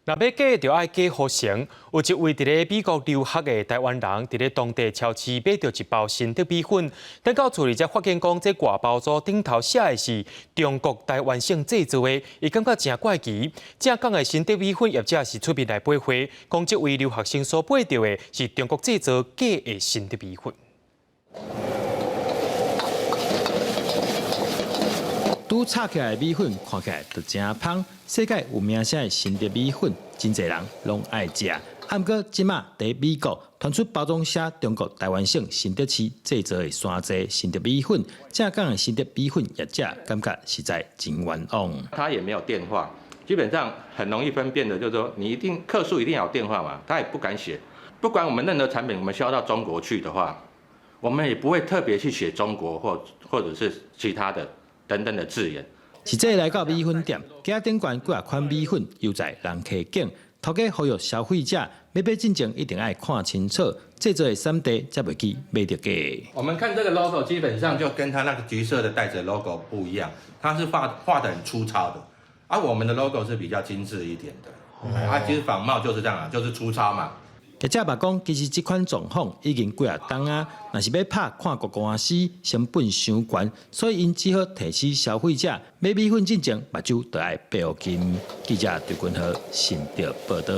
若要假就爱假好成。有一位伫咧美国留学的台湾人，伫咧当地超市买到一包新德米粉，等到厝里才发现讲，这外包装顶头写的是中国台湾省制造的，伊感觉真怪奇。正港的新德米粉业者是出面来驳回，讲这位留学生所买到的是中国制造假的新德米粉。拄炒起来的米粉看起来就真香，世界有名声的新德米粉，真侪人拢爱食。不过，即马在美国传出包装写中国台湾省新德市制造的山寨新德米粉，正港的新德米粉业者感觉实在真冤枉。它也没有电话，基本上很容易分辨的，就是说你一定客诉一定要有电话嘛，他也不敢写。不管我们任何产品我们销到中国去的话，我们也不会特别去写中国或者是其他的。等等的字眼。实际来到米粉店，架顶悬几啊款米粉，又在人客景，头家呼吁消费者要买进前一定要看清楚，制作的产地才袂去买到假。我们看这个 logo， 基本上就跟它那个橘色的带着 logo 不一样，它是画得很粗糙的，而我们的 logo 是比较精致一点的。其实仿冒就是这样啊，就是粗糙嘛。业者嘛讲，其实这款状况已经几啊冬啊，若是要拍看国公司，成本伤悬，所以因只好提醒消费者买米粉进前，目睭就要闭好金。记者对君豪新潮报道。